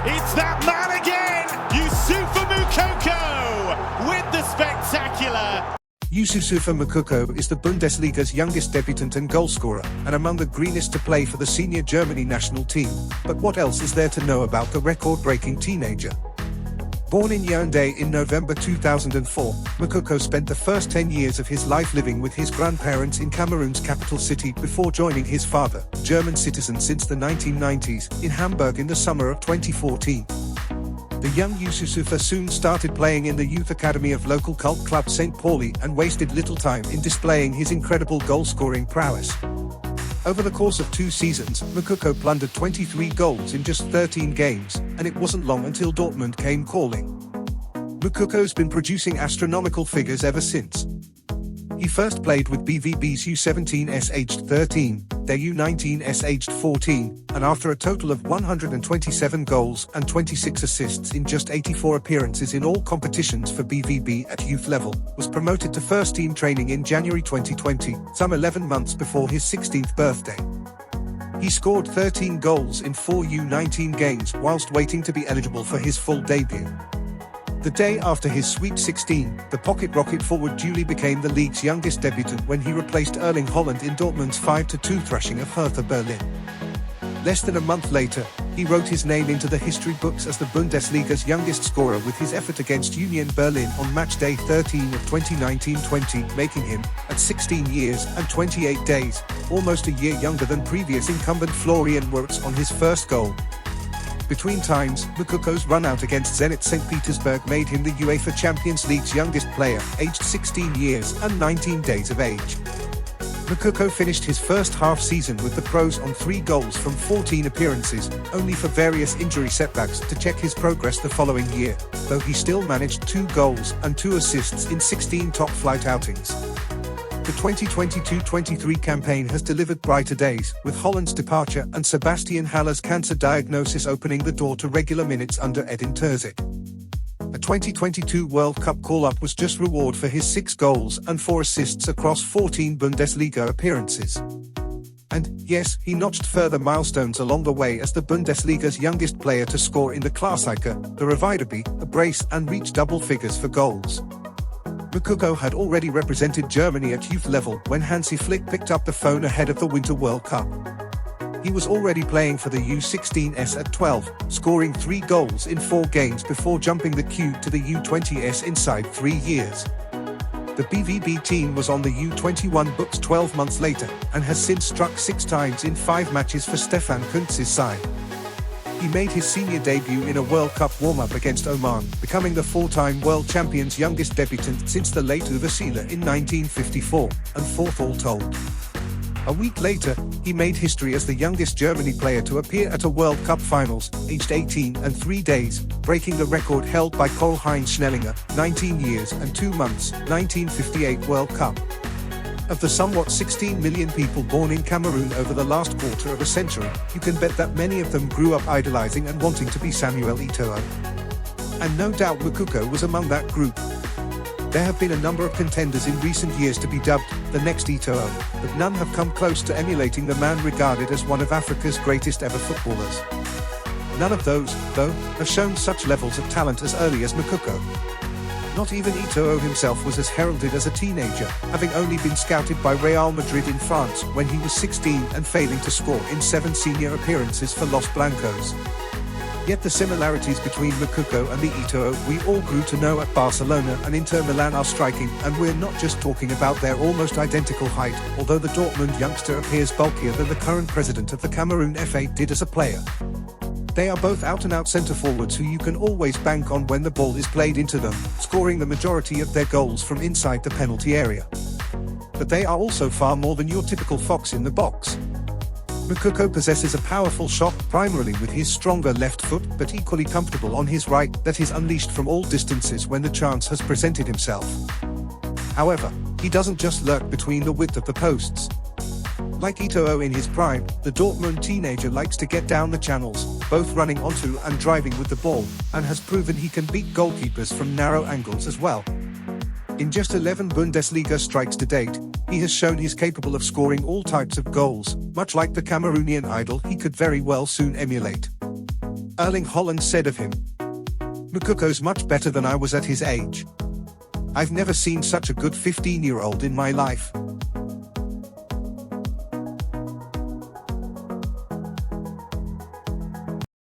It's that man again, Youssoufa Moukoko, with the spectacular. Youssoufa Moukoko is the Bundesliga's youngest debutant and goalscorer, and among the greenest to play for the senior Germany national team. But what else is there to know about the record-breaking teenager? Born in Yaoundé in November 2004, Moukoko spent the first 10 years of his life living with his grandparents in Cameroon's capital city before joining his father, German citizen since the 1990s, in Hamburg in the summer of 2014. The young Youssoufa soon started playing in the youth academy of local cult club St. Pauli and wasted little time in displaying his incredible goal-scoring prowess. Over the course of 2 seasons, Moukoko plundered 23 goals in just 13 games, and it wasn't long until Dortmund came calling. Moukoko's been producing astronomical figures ever since. He first played with BVB's U17s aged 13, their U19s aged 14, and after a total of 127 goals and 26 assists in just 84 appearances in all competitions for BVB at youth level, was promoted to first-team training in January 2020, some 11 months before his 16th birthday. He scored 13 goals in 4 U19 games whilst waiting to be eligible for his full debut. The day after his Sweet 16, the pocket rocket forward duly became the league's youngest debutant when he replaced Erling Haaland in Dortmund's 5-2 thrashing of Hertha Berlin. Less than a month later, he wrote his name into the history books as the Bundesliga's youngest scorer with his effort against Union Berlin on matchday 13 of 2019-20, making him, at 16 years and 28 days, almost a year younger than previous incumbent Florian Wirtz on his first goal. Between times, Moukoko's run-out against Zenit St. Petersburg made him the UEFA Champions League's youngest player, aged 16 years and 19 days of age. Moukoko finished his first half-season with the pros on 3 goals from 14 appearances, only for various injury setbacks to check his progress the following year, though he still managed 2 goals and 2 assists in 16 top-flight outings. The 2022-23 campaign has delivered brighter days, with Haaland's departure and Sebastian Haller's cancer diagnosis opening the door to regular minutes under Edin Terzic. A 2022 World Cup call-up was just reward for his 6 goals and 4 assists across 14 Bundesliga appearances. And, yes, he notched further milestones along the way as the Bundesliga's youngest player to score in the Klassiker, the Revierderby, a brace and reach double figures for goals. Moukoko had already represented Germany at youth level when Hansi Flick picked up the phone ahead of the Winter World Cup. He was already playing for the U16s at 12, scoring 3 goals in 4 games before jumping the queue to the U20s inside 3 years. The BVB team was on the U21 books 12 months later, and has since struck 6 times in 5 matches for Stefan Kuntz's side. He made his senior debut in a World Cup warm-up against Oman, becoming the 4-time world champion's youngest debutant since the late Uwe Seeler in 1954, and 4th all told. A week later, he made history as the youngest Germany player to appear at a World Cup finals, aged 18 and 3 days, breaking the record held by Karl-Heinz Schnellinger, 19 years and 2 months, 1958 World Cup. Of the somewhat 16 million people born in Cameroon over the last quarter of a century, you can bet that many of them grew up idolizing and wanting to be Samuel Eto'o. And no doubt Moukoko was among that group. There have been a number of contenders in recent years to be dubbed the next Eto'o, but none have come close to emulating the man regarded as one of Africa's greatest ever footballers. None of those, though, have shown such levels of talent as early as Moukoko. Not even Eto'o himself was as heralded as a teenager, having only been scouted by Real Madrid in France when he was 16 and failing to score in 7 senior appearances for Los Blancos. Yet the similarities between Moukoko and the Eto'o we all grew to know at Barcelona and Inter Milan are striking, and we're not just talking about their almost identical height, although the Dortmund youngster appears bulkier than the current president of the Cameroon FA did as a player. They are both out-and-out centre-forwards who you can always bank on when the ball is played into them, scoring the majority of their goals from inside the penalty area. But they are also far more than your typical fox in the box. Moukoko possesses a powerful shot, primarily with his stronger left foot, but equally comfortable on his right, that is unleashed from all distances when the chance has presented himself. However, he doesn't just lurk between the width of the posts. Like Eto'o in his prime, the Dortmund teenager likes to get down the channels, both running onto and driving with the ball, and has proven he can beat goalkeepers from narrow angles as well. In just 11 Bundesliga strikes to date, he has shown he's capable of scoring all types of goals, much like the Cameroonian idol he could very well soon emulate. Erling Haaland said of him. Moukoko's much better than I was at his age. I've never seen such a good 15-year-old in my life.